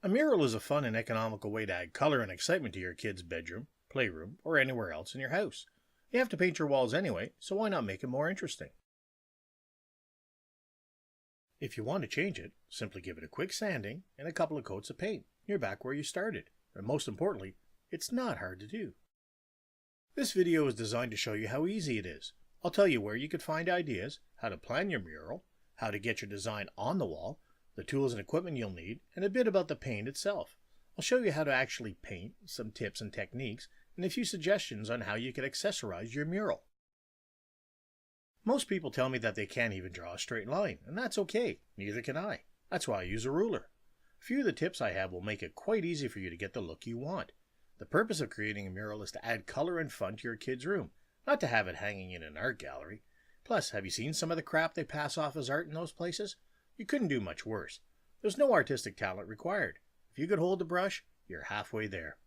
A mural is a fun and economical way to add color and excitement to your kid's bedroom, playroom, or anywhere else in your house. You have to paint your walls anyway, so why not make it more interesting? If you want to change it, simply give it a quick sanding and a couple of coats of paint. You're back where you started. And most importantly, it's not hard to do. This video is designed to show you how easy it is. I'll tell you where you could find ideas, how to plan your mural, how to get your design on the wall, the tools and equipment you'll need, and a bit about the paint itself. I'll show you how to actually paint, some tips and techniques, and a few suggestions on how you can accessorize your mural. Most people tell me that they can't even draw a straight line, and that's okay. Neither can I. That's why I use a ruler. A few of the tips I have will make it quite easy for you to get the look you want. The purpose of creating a mural is to add color and fun to your kid's room, not to have it hanging in an art gallery. Plus, have you seen some of the crap they pass off as art in those places? You couldn't do much worse. There's no artistic talent required. If you could hold the brush, you're halfway there.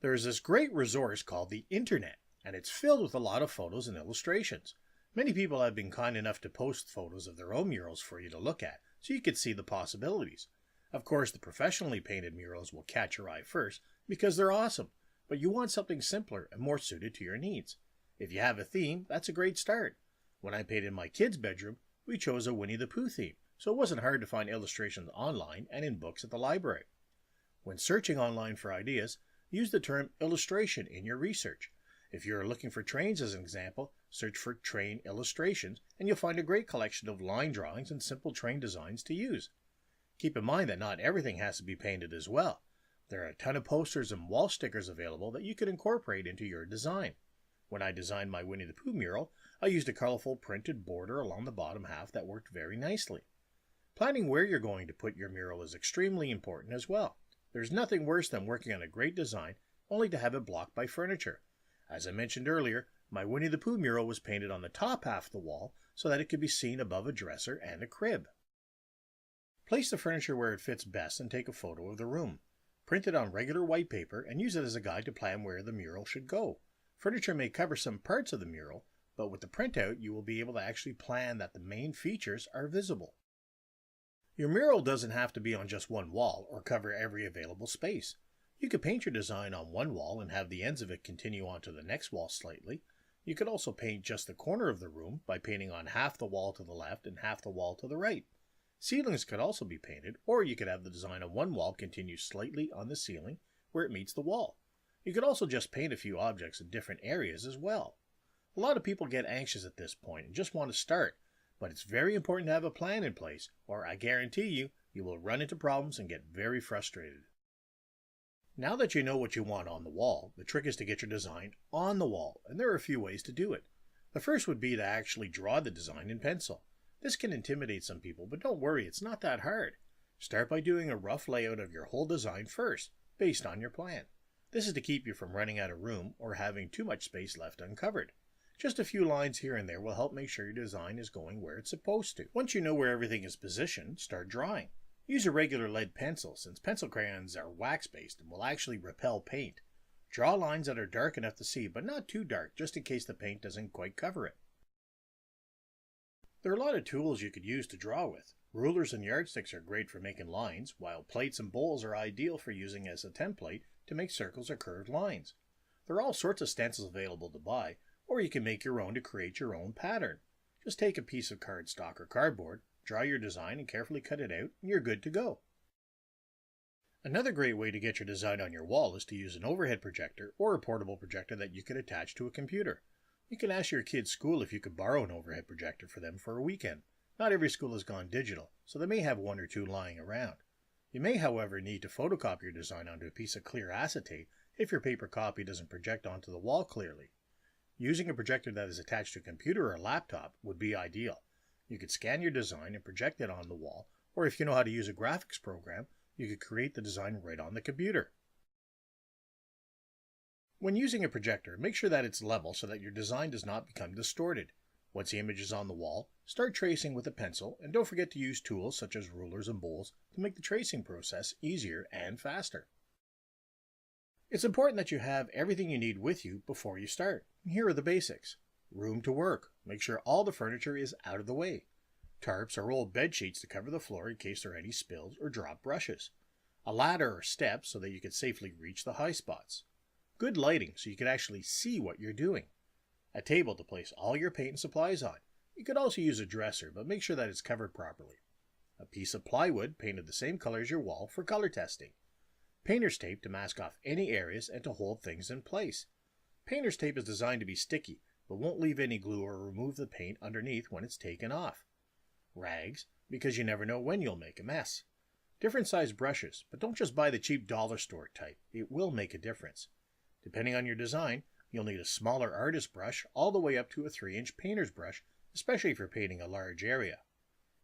There is this great resource called the Internet, and it's filled with a lot of photos and illustrations. Many people have been kind enough to post photos of their own murals for you to look at, so you could see the possibilities. Of course, the professionally painted murals will catch your eye first, because they're awesome, but you want something simpler and more suited to your needs. If you have a theme, that's a great start. When I painted my kid's bedroom, we chose a Winnie the Pooh theme, so it wasn't hard to find illustrations online and in books at the library. When searching online for ideas, use the term illustration in your research. If you're looking for trains as an example, search for train illustrations, and you'll find a great collection of line drawings and simple train designs to use. Keep in mind that not everything has to be painted as well. There are a ton of posters and wall stickers available that you could incorporate into your design. When I designed my Winnie the Pooh mural, I used a colorful printed border along the bottom half that worked very nicely. Planning where you're going to put your mural is extremely important as well. There's nothing worse than working on a great design only to have it blocked by furniture. As I mentioned earlier, my Winnie the Pooh mural was painted on the top half of the wall so that it could be seen above a dresser and a crib. Place the furniture where it fits best and take a photo of the room. Print it on regular white paper and use it as a guide to plan where the mural should go. Furniture may cover some parts of the mural, but with the printout you will be able to actually plan that the main features are visible. Your mural doesn't have to be on just one wall or cover every available space. You could paint your design on one wall and have the ends of it continue onto the next wall slightly. You could also paint just the corner of the room by painting on half the wall to the left and half the wall to the right. Ceilings could also be painted, or you could have the design on one wall continue slightly on the ceiling where it meets the wall. You could also just paint a few objects in different areas as well. A lot of people get anxious at this point and just want to start, but it's very important to have a plan in place, or I guarantee you, you will run into problems and get very frustrated. Now that you know what you want on the wall, the trick is to get your design on the wall, and there are a few ways to do it. The first would be to actually draw the design in pencil. This can intimidate some people, but don't worry, it's not that hard. Start by doing a rough layout of your whole design first, based on your plan. This is to keep you from running out of room or having too much space left uncovered. Just a few lines here and there will help make sure your design is going where it's supposed to. Once you know where everything is positioned, start drawing. Use a regular lead pencil, since pencil crayons are wax-based and will actually repel paint. Draw lines that are dark enough to see, but not too dark, just in case the paint doesn't quite cover it. There are a lot of tools you could use to draw with. Rulers and yardsticks are great for making lines, while plates and bowls are ideal for using as a template to make circles or curved lines. There are all sorts of stencils available to buy, or you can make your own to create your own pattern. Just take a piece of cardstock or cardboard, draw your design and carefully cut it out, and you're good to go. Another great way to get your design on your wall is to use an overhead projector or a portable projector that you could attach to a computer. You can ask your kid's school if you could borrow an overhead projector for them for a weekend. Not every school has gone digital, so they may have one or two lying around. You may, however, need to photocopy your design onto a piece of clear acetate if your paper copy doesn't project onto the wall clearly. Using a projector that is attached to a computer or laptop would be ideal. You could scan your design and project it on the wall, or if you know how to use a graphics program, you could create the design right on the computer. When using a projector, make sure that it's level so that your design does not become distorted. Once the image is on the wall, start tracing with a pencil, and don't forget to use tools such as rulers and bowls to make the tracing process easier and faster. It's important that you have everything you need with you before you start. Here are the basics. Room to work. Make sure all the furniture is out of the way. tarps or old bed sheets to cover the floor in case there are any spills or dropped brushes, a ladder or steps so that you can safely reach the high spots, good lighting so you can actually see what you're doing, a table to place all your paint and supplies on. You could also use a dresser, but make sure that it's covered properly. A piece of plywood painted the same color as your wall for color testing. Painter's tape to mask off any areas and to hold things in place. Painter's tape is designed to be sticky, but won't leave any glue or remove the paint underneath when it's taken off. Rags, because you never know when you'll make a mess. Different size brushes, but don't just buy the cheap dollar store type. It will make a difference. Depending on your design, you'll need a smaller artist brush all the way up to a 3-inch painter's brush, especially if you're painting a large area.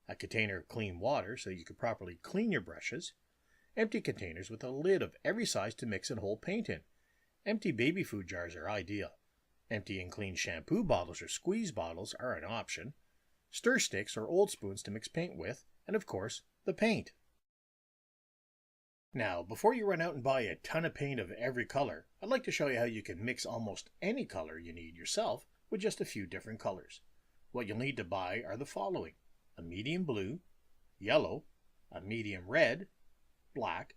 A container of clean water so that you can properly clean your brushes. Empty containers with a lid of every size to mix and hold paint in. Empty baby food jars are ideal. Empty and clean shampoo bottles or squeeze bottles are an option. Stir sticks or old spoons to mix paint with, and of course, the paint. Now, before you run out and buy a ton of paint of every color, I'd like to show you how you can mix almost any color you need yourself with just a few different colors. What you'll need to buy are the following: a medium blue, yellow, a medium red, black,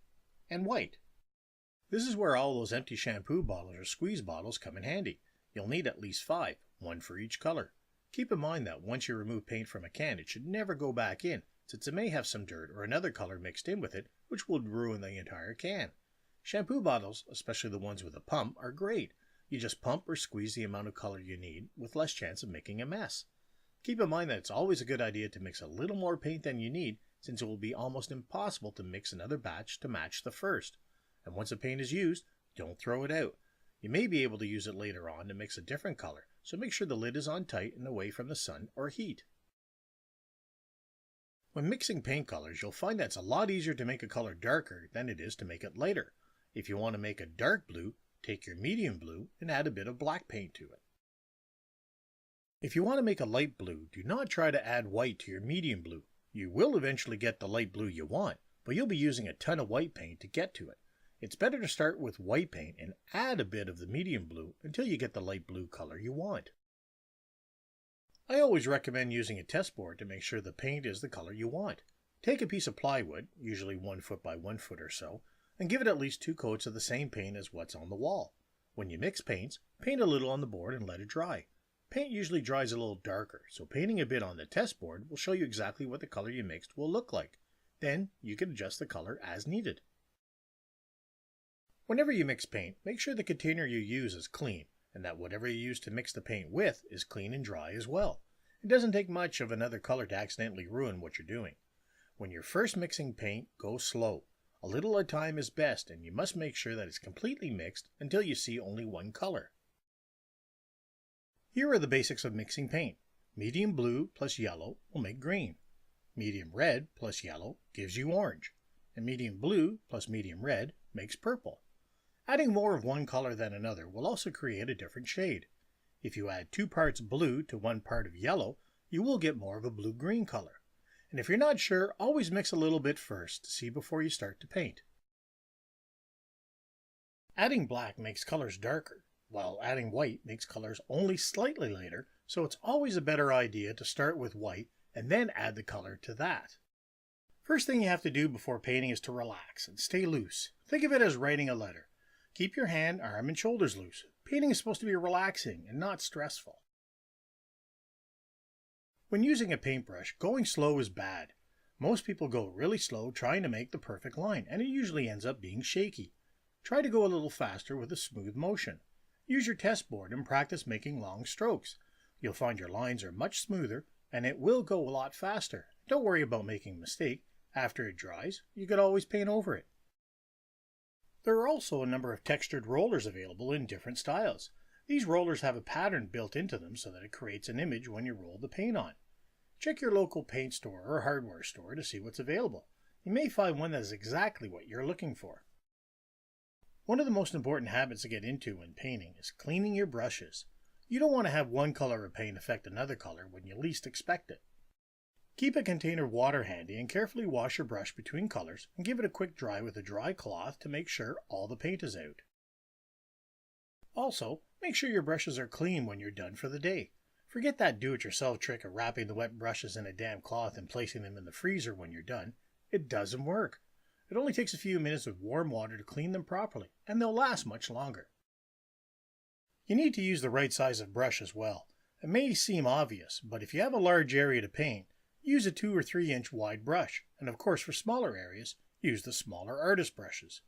and white. This is where all those empty shampoo bottles or squeeze bottles come in handy. You'll need at least 5, one for each color. Keep in mind that once you remove paint from a can, it should never go back in, since it may have some dirt or another color mixed in with it, which will ruin the entire can. Shampoo bottles, especially the ones with a pump, are great. You just pump or squeeze the amount of color you need with less chance of making a mess. Keep in mind that it's always a good idea to mix a little more paint than you need, since it will be almost impossible to mix another batch to match the first. And once the paint is used, don't throw it out. You may be able to use it later on to mix a different color, so make sure the lid is on tight and away from the sun or heat. When mixing paint colors, you'll find that it's a lot easier to make a color darker than it is to make it lighter. If you want to make a dark blue, take your medium blue and add a bit of black paint to it. If you want to make a light blue, do not try to add white to your medium blue. You will eventually get the light blue you want, but you'll be using a ton of white paint to get to it. It's better to start with white paint and add a bit of the medium blue until you get the light blue color you want. I always recommend using a test board to make sure the paint is the color you want. Take a piece of plywood, usually 1 foot by 1 foot or so, and give it at least 2 coats of the same paint as what's on the wall. When you mix paints, paint a little on the board and let it dry. Paint usually dries a little darker, so painting a bit on the test board will show you exactly what the color you mixed will look like. Then you can adjust the color as needed. Whenever you mix paint, make sure the container you use is clean, and that whatever you use to mix the paint with is clean and dry as well. It doesn't take much of another color to accidentally ruin what you're doing. When you're first mixing paint, go slow. A little at a time is best, and you must make sure that it's completely mixed until you see only one color. Here are the basics of mixing paint. Medium blue plus yellow will make green. Medium red plus yellow gives you orange. And medium blue plus medium red makes purple. Adding more of one color than another will also create a different shade. If you add 2 parts blue to 1 part of yellow, you will get more of a blue-green color. And if you're not sure, always mix a little bit first to see before you start to paint. Adding black makes colors darker, while adding white makes colors only slightly lighter, so it's always a better idea to start with white and then add the color to that. First thing you have to do before painting is to relax and stay loose. Think of it as writing a letter. Keep your hand, arm, and shoulders loose. Painting is supposed to be relaxing and not stressful. When using a paintbrush, going slow is bad. Most people go really slow trying to make the perfect line, and it usually ends up being shaky. Try to go a little faster with a smooth motion. Use your test board and practice making long strokes. You'll find your lines are much smoother, and it will go a lot faster. Don't worry about making a mistake. After it dries, you can always paint over it. There are also a number of textured rollers available in different styles. These rollers have a pattern built into them so that it creates an image when you roll the paint on. Check your local paint store or hardware store to see what's available. You may find one that is exactly what you're looking for. One of the most important habits to get into when painting is cleaning your brushes. You don't want to have one color of paint affect another color when you least expect it. Keep a container of water handy and carefully wash your brush between colors and give it a quick dry with a dry cloth to make sure all the paint is out. Also, make sure your brushes are clean when you're done for the day. Forget that do-it-yourself trick of wrapping the wet brushes in a damp cloth and placing them in the freezer when you're done. It doesn't work. It only takes a few minutes with warm water to clean them properly, and they'll last much longer. You need to use the right size of brush as well. It may seem obvious, but if you have a large area to paint, use a 2 or 3 inch wide brush, and of course for smaller areas, use the smaller artist brushes.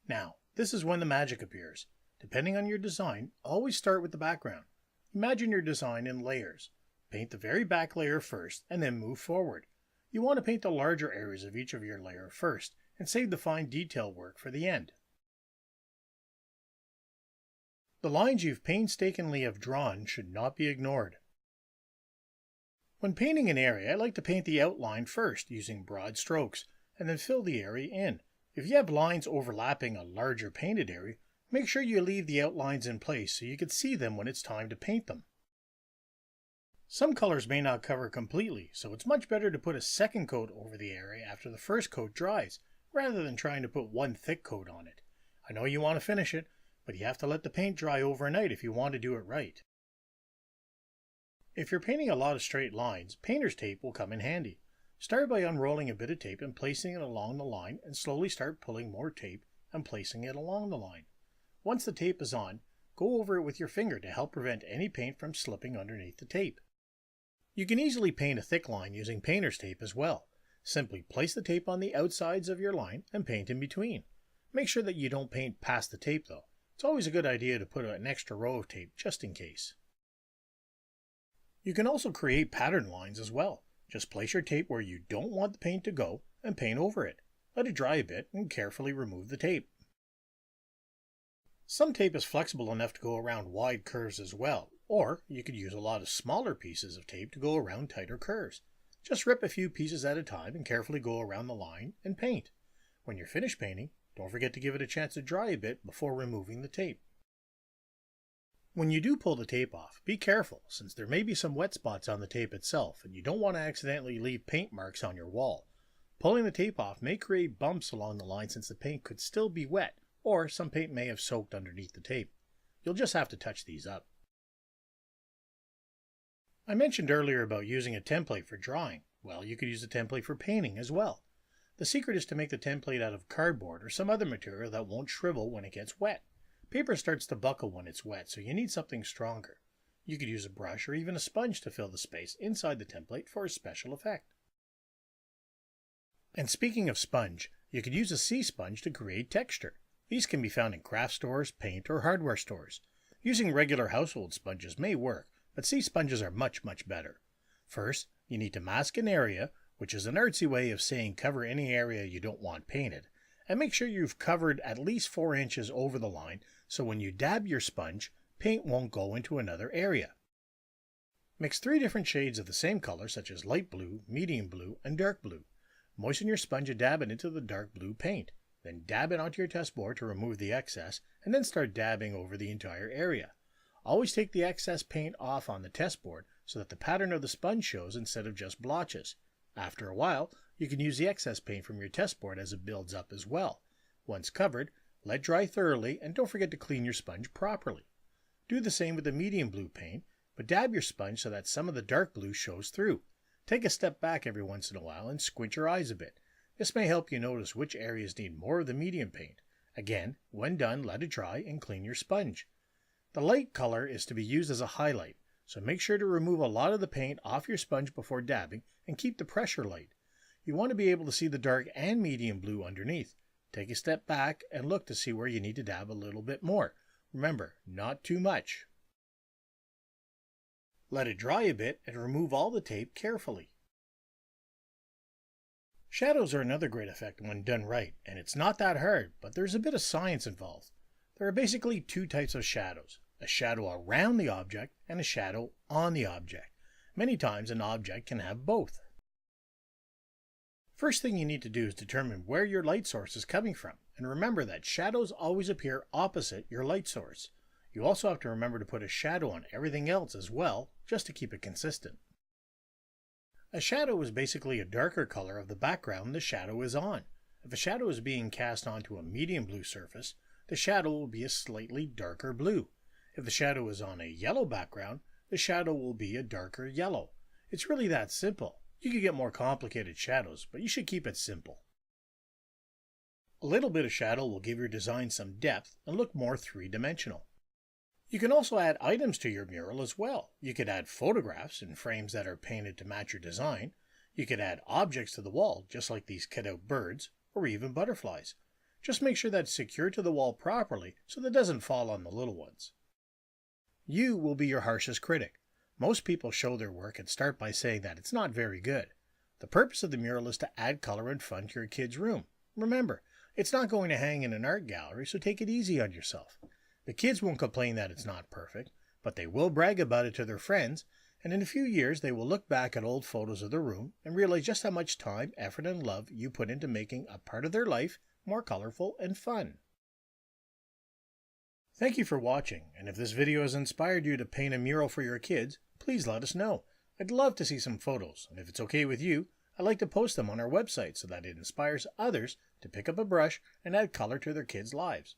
Now, this is when the magic appears. Depending on your design, always start with the background. Imagine your design in layers. Paint the very back layer first, and then move forward. You want to paint the larger areas of each of your layer first, and save the fine detail work for the end. The lines you've painstakingly have drawn should not be ignored. When painting an area, I like to paint the outline first using broad strokes, and then fill the area in. If you have lines overlapping a larger painted area, make sure you leave the outlines in place so you can see them when it's time to paint them. Some colors may not cover completely, so it's much better to put a second coat over the area after the first coat dries, rather than trying to put one thick coat on it. I know you want to finish it, but you have to let the paint dry overnight if you want to do it right. If you're painting a lot of straight lines, painter's tape will come in handy. Start by unrolling a bit of tape and placing it along the line, and slowly start pulling more tape and placing it along the line. Once the tape is on, go over it with your finger to help prevent any paint from slipping underneath the tape. You can easily paint a thick line using painter's tape as well. Simply place the tape on the outsides of your line and paint in between. Make sure that you don't paint past the tape though. It's always a good idea to put an extra row of tape just in case. You can also create pattern lines as well. Just place your tape where you don't want the paint to go and paint over it. Let it dry a bit and carefully remove the tape. Some tape is flexible enough to go around wide curves as well, or you could use a lot of smaller pieces of tape to go around tighter curves. Just rip a few pieces at a time and carefully go around the line and paint. When you're finished painting, don't forget to give it a chance to dry a bit before removing the tape. When you do pull the tape off, be careful since there may be some wet spots on the tape itself and you don't want to accidentally leave paint marks on your wall. Pulling the tape off may create bumps along the line since the paint could still be wet, or some paint may have soaked underneath the tape. You'll just have to touch these up. I mentioned earlier about using a template for drawing. Well, you could use a template for painting as well. The secret is to make the template out of cardboard or some other material that won't shrivel when it gets wet. Paper starts to buckle when it's wet, so you need something stronger. You could use a brush or even a sponge to fill the space inside the template for a special effect. And speaking of sponge, you could use a sea sponge to create texture. These can be found in craft stores, paint, or hardware stores. Using regular household sponges may work, but sea sponges are much better. First, you need to mask an area, which is an artsy way of saying cover any area you don't want painted, and make sure you've covered at least 4 inches over the line so when you dab your sponge, paint won't go into another area. Mix 3 different shades of the same color such as light blue, medium blue, and dark blue. Moisten your sponge and dab it into the dark blue paint. Then dab it onto your test board to remove the excess, and then start dabbing over the entire area. Always take the excess paint off on the test board so that the pattern of the sponge shows instead of just blotches. After a while, you can use the excess paint from your test board as it builds up as well. Once covered, let dry thoroughly and don't forget to clean your sponge properly. Do the same with the medium blue paint, but dab your sponge so that some of the dark blue shows through. Take a step back every once in a while and squint your eyes a bit. This may help you notice which areas need more of the medium paint. Again, when done, let it dry and clean your sponge. The light color is to be used as a highlight, so make sure to remove a lot of the paint off your sponge before dabbing and keep the pressure light. You want to be able to see the dark and medium blue underneath. Take a step back and look to see where you need to dab a little bit more. Remember, not too much. Let it dry a bit and remove all the tape carefully. Shadows are another great effect when done right, and it's not that hard, but there's a bit of science involved. There are basically 2 types of shadows, a shadow around the object and a shadow on the object. Many times an object can have both. First thing you need to do is determine where your light source is coming from, and remember that shadows always appear opposite your light source. You also have to remember to put a shadow on everything else as well, just to keep it consistent. A shadow is basically a darker color of the background the shadow is on. If a shadow is being cast onto a medium blue surface, the shadow will be a slightly darker blue. If the shadow is on a yellow background, the shadow will be a darker yellow. It's really that simple. You could get more complicated shadows, but you should keep it simple. A little bit of shadow will give your design some depth and look more three-dimensional. You can also add items to your mural as well. You could add photographs in frames that are painted to match your design. You could add objects to the wall, just like these cut-out birds, or even butterflies. Just make sure that's secured to the wall properly so that it doesn't fall on the little ones. You will be your harshest critic. Most people show their work and start by saying that it's not very good. The purpose of the mural is to add color and fun to your kid's room. Remember, it's not going to hang in an art gallery, so take it easy on yourself. The kids won't complain that it's not perfect, but they will brag about it to their friends, and in a few years they will look back at old photos of their room and realize just how much time, effort, and love you put into making a part of their life more colorful and fun. Thank you for watching, and if this video has inspired you to paint a mural for your kids, please let us know. I'd love to see some photos, and if it's okay with you, I'd like to post them on our website so that it inspires others to pick up a brush and add color to their kids' lives.